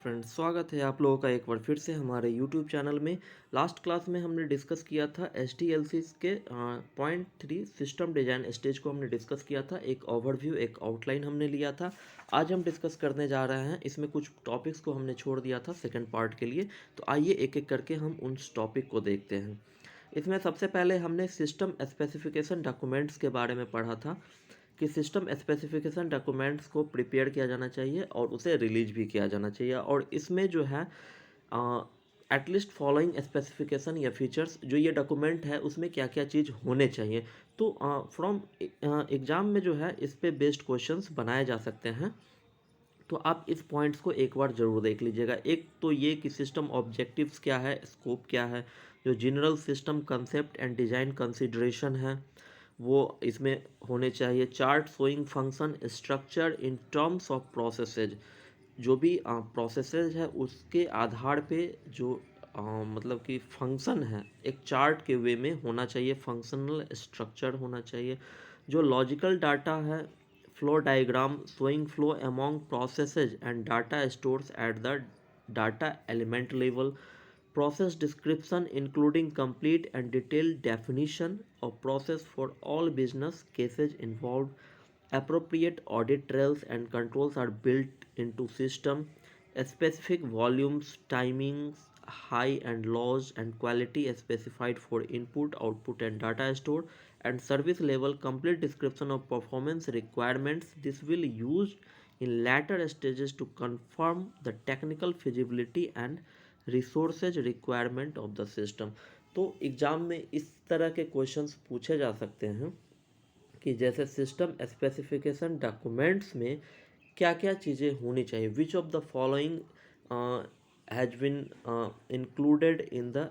Friends, स्वागत है आप लोगों का एक बार फिर से हमारे यूट्यूब चैनल में। लास्ट क्लास में हमने डिस्कस किया था एच के पॉइंट 3 सिस्टम डिजाइन स्टेज को हमने डिस्कस किया था। एक ओवरव्यू, एक आउटलाइन हमने लिया था। आज हम डिस्कस करने जा रहे हैं, इसमें कुछ टॉपिक्स को हमने छोड़ दिया था सेकंड पार्ट के लिए। तो आइए एक एक करके हम उन टॉपिक को देखते हैं। इसमें सबसे पहले हमने सिस्टम स्पेसिफिकेशन डॉक्यूमेंट्स के बारे में पढ़ा था कि सिस्टम स्पेसिफिकेशन डॉक्यूमेंट्स को प्रिपेयर किया जाना चाहिए और उसे रिलीज भी किया जाना चाहिए। और इसमें जो है एटलीस्ट फॉलोइंग स्पेसिफिकेशन या फीचर्स, जो ये डॉक्यूमेंट है उसमें क्या क्या चीज़ होने चाहिए। तो फ्रॉम एग्ज़ाम में जो है इस पे बेस्ड क्वेश्चंस बनाए जा सकते हैं। तो आप इस पॉइंट्स को एक बार ज़रूर देख लीजिएगा। एक तो ये कि सिस्टम ऑब्जेक्टिव्स क्या है, स्कोप क्या है, जो general system concept and design consideration है वो इसमें होने चाहिए। Chart showing function structure in terms of processes, जो भी प्रोसेसेज है उसके आधार पे जो मतलब कि फंक्शन है एक चार्ट के वे में होना चाहिए, फंक्शनल स्ट्रक्चर होना चाहिए। जो लॉजिकल डाटा है, flow diagram showing flow among processes and data stores at the data element level. Process description including complete and detailed definition of process for all business cases involved. Appropriate audit trails and controls are built into system. Specific volumes, timings, high and lows, and quality is specified for input, output, and data store. And service level complete description of performance requirements. This will used in later stages to confirm the technical feasibility and resources requirement of the system. तो exam में इस तरह के questions पूछे जा सकते हैं कि जैसे सिस्टम स्पेसिफिकेशन डॉक्यूमेंट्स में क्या क्या चीज़ें होनी चाहिए, which of the following has been included in the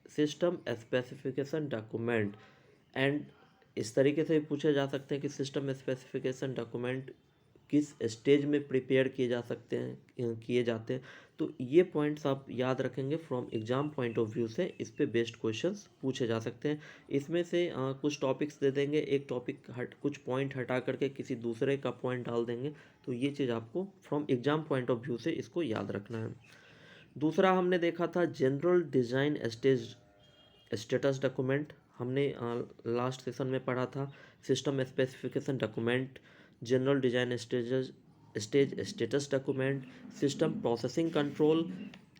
system specification document. And इस तरीके से भी पूछे जा सकते हैं कि सिस्टम स्पेसिफिकेशन डॉक्यूमेंट किस स्टेज में प्रिपेयर किए जा सकते हैं, किए जाते हैं। तो ये पॉइंट्स आप याद रखेंगे from exam point of view से, इस पे बेस्ड क्वेश्चंस पूछे जा सकते हैं। इसमें से कुछ टॉपिक्स दे देंगे, एक टॉपिक कुछ पॉइंट हटा करके किसी दूसरे का पॉइंट डाल देंगे। तो ये चीज़ आपको from exam point of view से इसको याद रखना है। दूसरा हमने देखा था general design stage status document. हमने लास्ट सेशन में पढ़ा था system specification document, general design stage status document, system processing control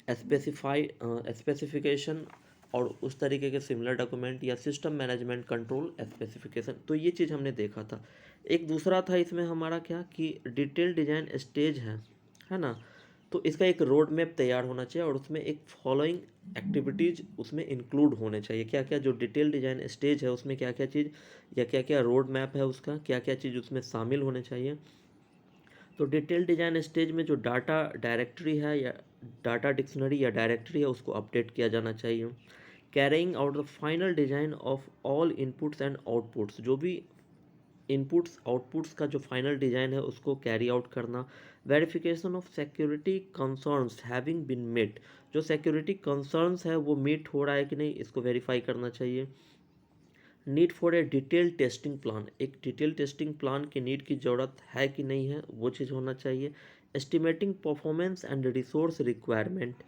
specification और उस तरीके के सिमिलर डॉक्यूमेंट, या सिस्टम मैनेजमेंट कंट्रोल स्पेसिफिकेशन। तो ये चीज़ हमने देखा था। एक दूसरा था इसमें हमारा क्या कि डिटेल डिज़ाइन स्टेज है ना। तो इसका एक रोड मैप तैयार होना चाहिए और उसमें एक फॉलोइंग एक्टिविटीज़ उसमें इंक्लूड होने चाहिए। क्या क्या जो डिटेल डिज़ाइन स्टेज है उसमें क्या क्या चीज़ या क्या क्या रोड मैप है उसका, क्या क्या चीज़ उसमें शामिल होने चाहिए। तो डिटेल डिज़ाइन स्टेज में जो डाटा डायरेक्टरी है या डाटा डिक्शनरी या डायरेक्टरी है उसको अपडेट किया जाना चाहिए। Carrying out the final design of all inputs and outputs, जो भी इनपुट्स आउटपुट्स का जो फाइनल डिज़ाइन है उसको कैरी आउट करना। Verification of security concerns having been met, जो सिक्योरिटी कंसर्न्स है वो मीट हो रहा है कि नहीं इसको वेरीफाई करना चाहिए। Need for a detail testing plan, एक डिटेल टेस्टिंग प्लान की नीड की ज़रूरत है कि नहीं है वो चीज़ होना चाहिए। Estimating performance and resource requirement,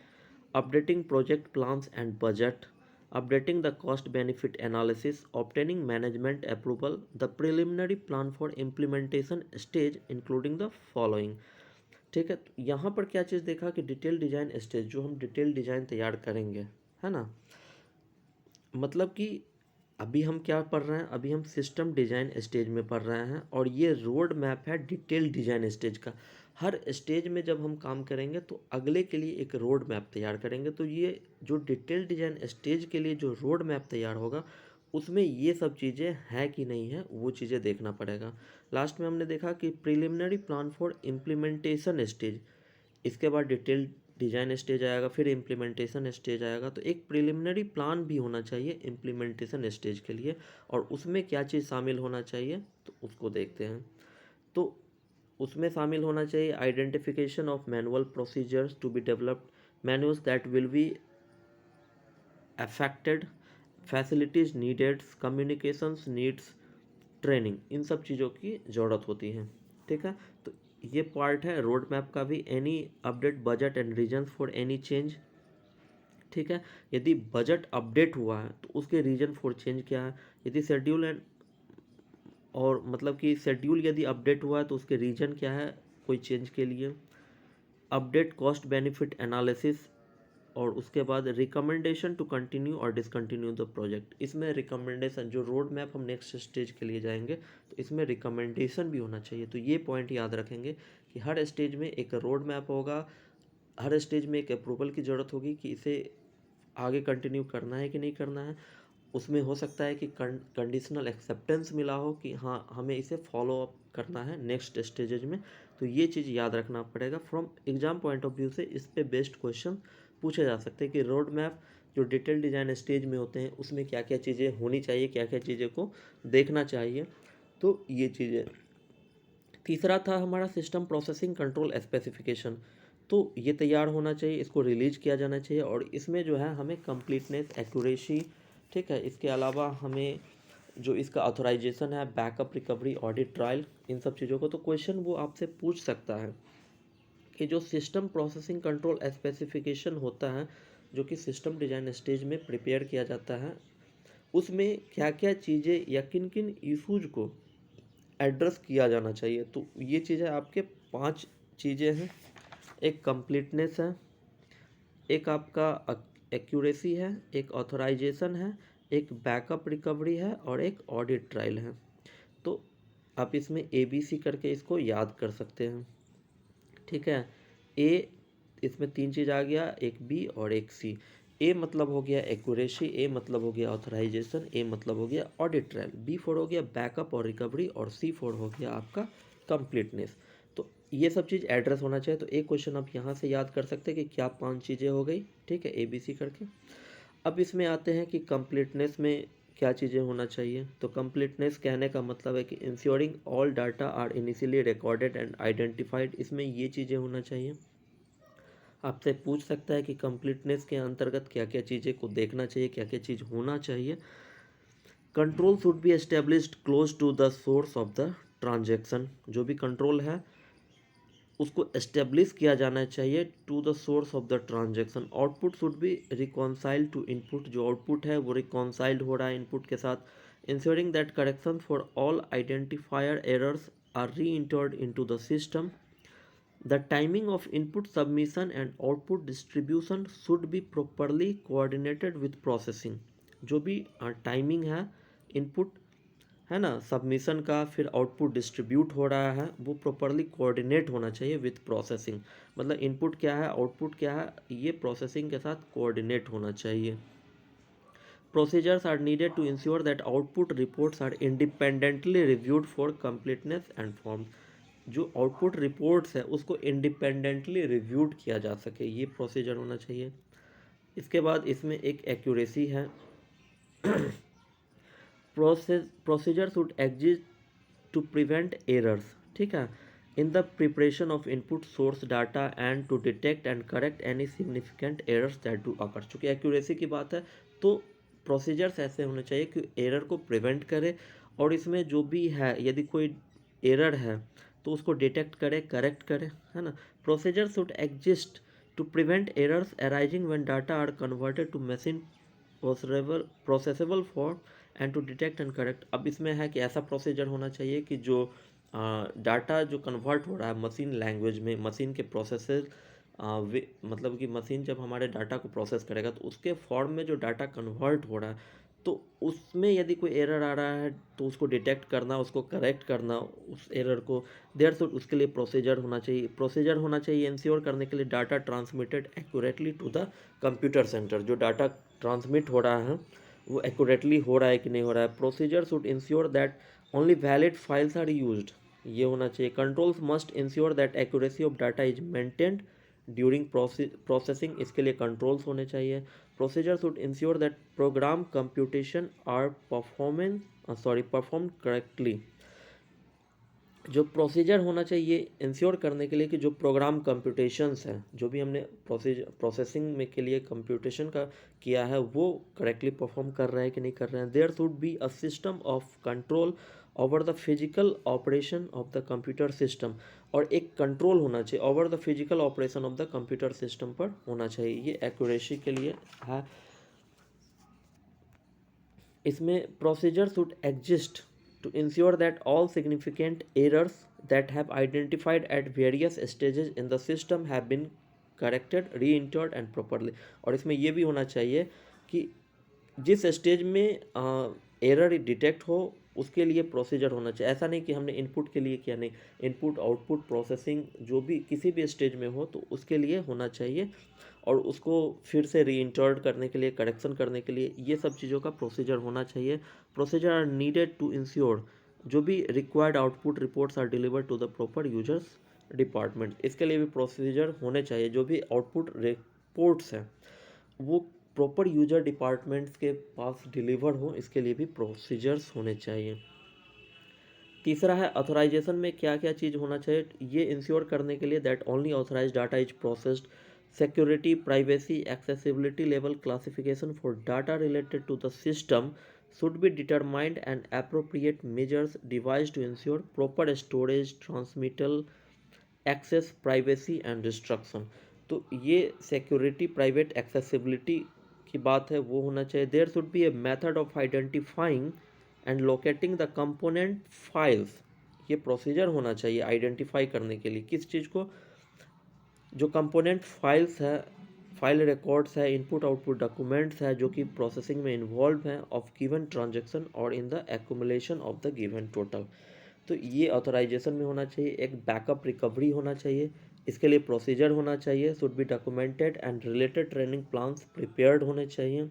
updating project plans and budget, updating the cost benefit analysis, obtaining management approval, the preliminary plan for implementation stage including the following। ठीक है, तो यहाँ पर क्या चीज़ देखा कि डिटेल डिज़ाइन स्टेज, जो हम डिटेल डिज़ाइन तैयार करेंगे है ना, मतलब कि अभी हम क्या पढ़ रहे हैं, अभी हम सिस्टम डिज़ाइन स्टेज में पढ़ रहे हैं और ये रोड मैप है डिटेल डिज़ाइन स्टेज का। हर स्टेज में जब हम काम करेंगे तो अगले के लिए एक रोड मैप तैयार करेंगे। तो ये जो डिटेल डिज़ाइन स्टेज के लिए जो रोड मैप तैयार होगा उसमें ये सब चीज़ें हैं कि नहीं है वो चीज़ें देखना पड़ेगा। लास्ट में हमने देखा कि preliminary plan for implementation stage, इसके बाद डिटेल डिज़ाइन स्टेज आएगा, फिर इम्प्लीमेंटेशन स्टेज आएगा। तो एक प्रिलिमिनरी प्लान भी होना चाहिए इम्प्लीमेंटेशन स्टेज के लिए, और उसमें क्या चीज़ शामिल होना चाहिए तो उसको देखते हैं। तो उसमें शामिल होना चाहिए identification of manual procedures to be developed, manuals that will be affected, facilities needed, communications needs, training, इन सब चीज़ों की ज़रूरत होती है। ठीक है, तो ये पार्ट है रोड मैप का भी, any update budget and reason for any change. ठीक है, यदि बजट अपडेट हुआ है तो उसके रीजन फॉर चेंज क्या है, यदि शेड्यूल एंड और मतलब कि शेड्यूल यदि अपडेट हुआ है तो उसके रीजन क्या है कोई चेंज के लिए, अपडेट कॉस्ट बेनिफिट एनालिसिस, और उसके बाद रिकमेंडेशन टू कंटिन्यू और डिसकंटिन्यू द प्रोजेक्ट। इसमें रिकमेंडेशन, जो रोड मैप हम नेक्स्ट स्टेज के लिए जाएंगे तो इसमें रिकमेंडेशन भी होना चाहिए। तो ये पॉइंट याद रखेंगे कि हर स्टेज में एक रोड मैप होगा, हर स्टेज में एक अप्रूवल की ज़रूरत होगी कि इसे आगे कंटिन्यू करना है कि नहीं करना है। उसमें हो सकता है कि कंडीशनल एक्सेप्टेंस मिला हो कि हाँ हमें इसे फॉलो अप करना है नेक्स्ट स्टेजेज में। तो ये चीज़ याद रखना पड़ेगा। From exam point of view से इस पे बेस्ड क्वेश्चन पूछे जा सकते हैं कि रोड मैप जो डिटेल डिज़ाइन स्टेज में होते हैं उसमें क्या क्या चीज़ें होनी चाहिए, क्या क्या चीज़ें को देखना चाहिए। तो ये चीज़ें। तीसरा था हमारा सिस्टम प्रोसेसिंग कंट्रोल स्पेसिफिकेशन। तो ये तैयार होना चाहिए, इसको रिलीज किया जाना चाहिए, और इसमें जो है हमें कंप्लीटनेस, एक्यूरेसी, ठीक है, इसके अलावा हमें जो इसका ऑथराइजेशन है, बैकअप, रिकवरी, ऑडिट, ट्रायल, इन सब चीज़ों को तो क्वेश्चन वो आपसे पूछ सकता है कि जो सिस्टम प्रोसेसिंग कंट्रोल स्पेसिफिकेशन होता है जो कि सिस्टम डिज़ाइन स्टेज में प्रिपेयर किया जाता है, उसमें क्या क्या चीज़ें या किन किन इशूज़ को एड्रेस किया जाना चाहिए। तो ये चीज़ें आपके 5 चीज़ें हैं। एक कंप्लीटनेस है, एक आपका एक्यूरेसी है, एक ऑथराइजेशन है, एक बैकअप रिकवरी है, और एक ऑडिट ट्रायल है। तो आप इसमें ABC करके इसको याद कर सकते हैं। ठीक है, ए, इसमें 3 चीज़ आ गया, एक B और एक C। ए मतलब हो गया एक्यूरेसी, ए मतलब हो गया ऑथराइजेशन, ए मतलब हो गया ऑडिट ट्रायल, B4 हो गया बैकअप और रिकवरी, और C4 हो गया आपका कंप्लीटनेस। तो ये सब चीज़ एड्रेस होना चाहिए। तो एक क्वेश्चन आप यहाँ से याद कर सकते हैं कि क्या 5 चीज़ें हो गई। ठीक है, ABC करके। अब इसमें आते हैं कि कंप्लीटनेस में क्या चीज़ें होना चाहिए। तो कंप्लीटनेस कहने का मतलब है कि ensuring all data are initially recorded and identified. इसमें ये चीज़ें होना चाहिए। आपसे पूछ सकता है कि कंप्लीटनेस के अंतर्गत क्या क्या चीज़ें को देखना चाहिए, क्या क्या चीज़ होना चाहिए। Control should be established close to the source of the transaction. जो भी कंट्रोल है उसको एस्टेब्लिश किया जाना चाहिए to the source of the transaction. Output should be reconciled to input. जो आउटपुट है वो रिकॉन्साइल्ड हो रहा है इनपुट के साथ। Ensuring that correction for all identifier errors are reentered into the system. The timing of input submission and output distribution should be properly coordinated with processing। जो भी timing है input है ना submission का, फिर output distribute हो रहा है, वो प्रॉपरली कोऑर्डिनेट होना चाहिए विथ प्रोसेसिंग। मतलब इनपुट क्या है आउटपुट क्या है ये प्रोसेसिंग के साथ कोऑर्डिनेट होना चाहिए। Procedures are needed to ensure that output reports are independently reviewed for completeness and form। जो आउटपुट रिपोर्ट्स है उसको इंडिपेंडेंटली रिव्यूड किया जा सके, ये प्रोसीजर होना चाहिए। इसके बाद इसमें एक एक्यूरेसी है। Procedure should exist to prevent errors. ठीक है, in the preparation of input source data and to detect and correct any significant errors that do occur. चूँकि एक्यूरेसी की बात है तो प्रोसीजर्स ऐसे होने चाहिए कि एरर को प्रिवेंट करे, और इसमें जो भी है यदि कोई एरर है तो उसको डिटेक्ट करे, करेक्ट करे, है ना। Procedure should exist to prevent errors arising when data are converted to machine processable for and to detect and correct. अब इसमें है कि ऐसा प्रोसीजर होना चाहिए कि जो डाटा जो कन्वर्ट हो रहा है मशीन लैंग्वेज में, मशीन के प्रोसेसेस मतलब कि मशीन जब हमारे डाटा को प्रोसेस करेगा तो उसके फॉर्म में जो डाटा कन्वर्ट हो रहा है तो उसमें यदि कोई एरर आ रहा है तो उसको डिटेक्ट करना, उसको करेक्ट करना उस एरर को, देयर शुड उसके लिए प्रोसीजर होना चाहिए। प्रोसीजर होना चाहिए इंश्योर करने के लिए data transmitted accurately to the computer centre. जो डाटा ट्रांसमिट हो रहा है वो एक्यूरेटली हो रहा है कि नहीं हो रहा है। Procedure should ensure that only valid files are used, ये होना चाहिए। Controls must ensure that accuracy of data is maintained during processing, इसके लिए कंट्रोल्स होने चाहिए। Procedure should ensure that program computation are perform correctly. जो प्रोसीजर होना चाहिए इंश्योर करने के लिए कि जो प्रोग्राम कंप्यूटेशंस हैं, जो भी हमने प्रोसेसिंग में के लिए कंप्यूटेशन का किया है वो करेक्टली परफॉर्म कर रहे हैं कि नहीं कर रहे हैं। There should be a system of control over the physical operation of the computer system, और एक कंट्रोल होना चाहिए over the physical operation of the computer system पर होना चाहिए। ये एक्यूरेसी के लिए है। इसमें procedure should exist to ensure that all significant errors that have identified at various stages in the system have been corrected, re entered and properly. और इसमें यह भी होना चाहिए कि जिस स्टेज में एरर डिटेक्ट हो उसके लिए प्रोसीजर होना चाहिए। ऐसा नहीं कि हमने इनपुट के लिए किया, नहीं, इनपुट आउटपुट प्रोसेसिंग जो भी किसी भी स्टेज में हो तो उसके लिए होना चाहिए, और उसको फिर से रीइंटर्ड करने के लिए, करेक्शन करने के लिए, ये सब चीज़ों का प्रोसीजर होना चाहिए। Procedure are needed to ensure जो भी required output reports are delivered to the proper users department. इसके लिए भी प्रोसीजर होने चाहिए। जो भी आउटपुट रिपोर्ट्स हैं वो प्रॉपर यूजर डिपार्टमेंट्स के पास डिलीवर हो, इसके लिए भी प्रोसीजर्स होने चाहिए। तीसरा है ऑथराइजेशन में क्या क्या चीज़ होना चाहिए, ये इंश्योर करने के लिए that only authorise data is processed, security, privacy, accessibility level classification for data related to the system should be determined and appropriate measures devised to ensure proper storage, transmittal, access, privacy and destruction। तो ये security, private, accessibility की बात है, वो होना चाहिए। There should be a method of identifying and locating the component files, ये procedure होना चाहिए आइडेंटिफाई करने के लिए किस चीज़ को, जो कंपोनेंट फाइल्स है, फाइल रिकॉर्ड्स है, इनपुट आउटपुट डॉक्यूमेंट्स है जो कि प्रोसेसिंग में इन्वॉल्व हैं ऑफ गिवन ट्रांजैक्शन और in the accumulation of the given total. तो ये ऑथराइजेशन में होना चाहिए। एक बैकअप रिकवरी होना चाहिए, इसके लिए प्रोसीजर होना चाहिए। Should be documented and related training plans prepared होने चाहिए।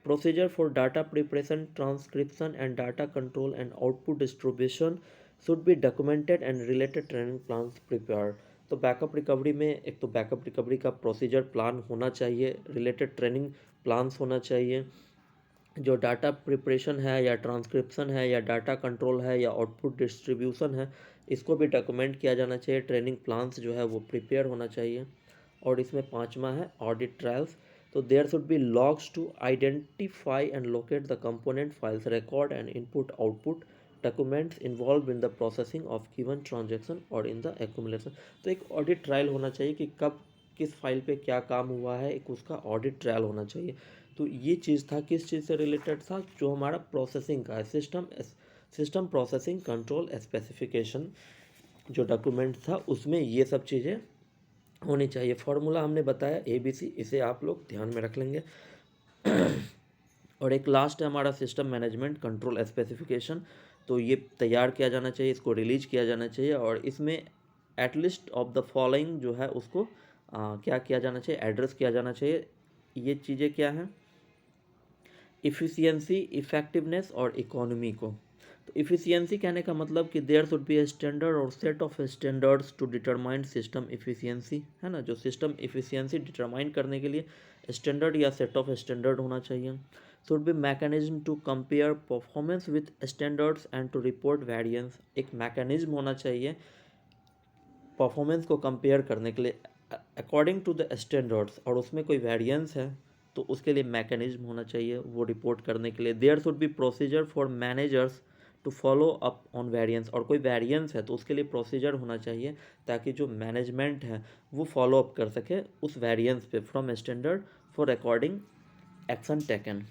Procedure for data preparation, transcription and data control and output distribution should be documented and related training plans prepared. तो बैकअप रिकवरी में एक तो बैकअप रिकवरी का procedure plan होना चाहिए, related training plans होना चाहिए। जो डाटा प्रिपरेशन है या ट्रांसक्रिप्शन है या डाटा कंट्रोल है या आउटपुट डिस्ट्रीब्यूशन है, इसको भी डॉक्यूमेंट किया जाना चाहिए। ट्रेनिंग प्लान्स जो है वो प्रिपेयर होना चाहिए। और इसमें पांचवा है ऑडिट ट्रायल्स। तो there should be logs to identify and locate the component files, record and input output documents involve in the processing of given transaction और इन द एक्यूमुलेशन। तो एक ऑडिट ट्रायल होना चाहिए कि कब किस फाइल पे क्या काम हुआ है, एक उसका ऑडिट ट्रायल होना चाहिए। तो ये चीज़ था, किस चीज़ से रिलेटेड था, जो हमारा प्रोसेसिंग का है, सिस्टम प्रोसेसिंग कंट्रोल स्पेसिफिकेशन जो डॉक्यूमेंट था उसमें ये सब चीज़ें होनी चाहिए। फॉर्मूला हमने बताया ABC, इसे आप लोग ध्यान में रख लेंगे। और एक लास्ट है हमारा सिस्टम मैनेजमेंट कंट्रोल स्पेसिफिकेशन। तो ये तैयार किया जाना चाहिए, इसको रिलीज किया जाना चाहिए, और इसमें एटलिस्ट ऑफ द फॉलोइंग जो है उसको क्या किया जाना चाहिए, एड्रेस किया जाना चाहिए। ये चीज़ें क्या हैं, इफ़िशियंसी, इफेक्टिवनेस और इकोनॉमी को। तो इफ़िशियंसी कहने का मतलब कि there should be a standard और set of standards to determine system efficiency, है ना। जो सिस्टम इफ़िशियंसी डिटरमाइन करने के लिए स्टैंडर्ड या सेट ऑफ स्टैंडर्ड होना चाहिए। Should be mechanism to compare performance with standards and to report variance, एक मैकेनिज्म होना चाहिए परफॉर्मेंस को कंपेयर करने के लिए अकॉर्डिंग टू द स्टैंडर्ड्स, और उसमें कोई वेरिएंस है तो उसके लिए मैकेनिज्म होना चाहिए वो रिपोर्ट करने के लिए। There should be procedure for managers to follow up on variance, और कोई वेरिएंस है तो उसके लिए प्रोसीजर होना चाहिए ताकि जो मैनेजमेंट है वो फॉलो अप कर सके उस वेरिएंस पे from standard for according action taken.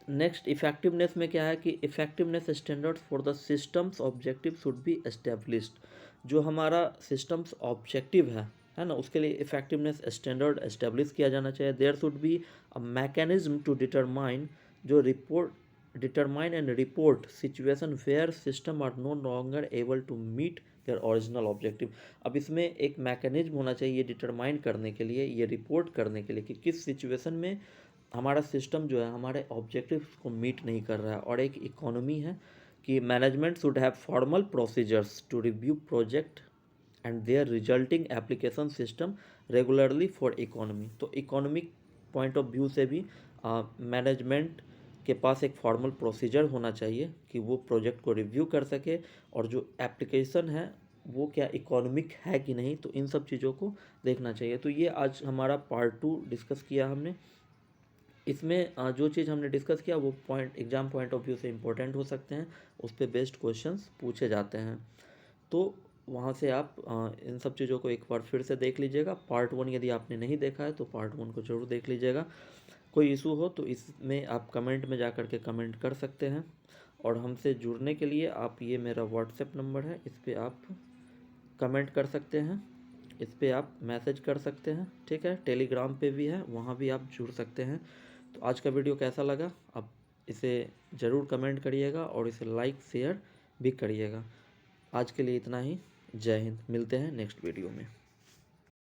Next effectiveness में क्या है कि effectiveness standards for the systems objective should be established. जो हमारा सिस्टम्स ऑब्जेक्टिव है ना, उसके लिए इफेक्टिवनेस स्टैंडर्ड एस्टेब्लिश किया जाना चाहिए। There should be a mechanism to determine जो determine and report situation where system are no longer able to meet their original objective. अब इसमें एक मैकेनिज्म होना चाहिए डिटरमाइन करने के लिए, ये रिपोर्ट करने के लिए कि किस सिचुएशन में हमारा सिस्टम जो है हमारे ऑब्जेक्टिव्स को मीट नहीं कर रहा है। और एक इकोनॉमी है कि management should have formal procedures to review project and their resulting application system regularly for economy. तो इकोनॉमिक पॉइंट ऑफ व्यू से भी मैनेजमेंट के पास एक फॉर्मल प्रोसीजर होना चाहिए कि वो प्रोजेक्ट को रिव्यू कर सके, और जो एप्लीकेशन है वो क्या इकोनॉमिक है कि नहीं, तो इन सब चीज़ों को देखना चाहिए। तो ये आज हमारा पार्ट 2 डिस्कस किया हमने। इसमें जो चीज़ हमने डिस्कस किया वो point exam point of view से इम्पोर्टेंट हो सकते हैं, उस पर बेस्ड क्वेश्चंस पूछे जाते हैं। तो वहाँ से आप इन सब चीज़ों को एक बार फिर से देख लीजिएगा। पार्ट 1 यदि आपने नहीं देखा है तो पार्ट 1 को ज़रूर देख लीजिएगा। कोई इशू हो तो इसमें आप कमेंट में जा कर के कमेंट कर सकते हैं, और हमसे जुड़ने के लिए आप, ये मेरा व्हाट्सएप नंबर है, इस पर आप कमेंट कर सकते हैं, इस पर आप मैसेज कर सकते हैं, ठीक है। टेलीग्राम पे भी है, वहाँ भी आप जुड़ सकते हैं। तो आज का वीडियो कैसा लगा आप इसे ज़रूर कमेंट करिएगा और इसे लाइक शेयर भी करिएगा। आज के लिए इतना ही। जय हिंद। मिलते हैं नेक्स्ट वीडियो में।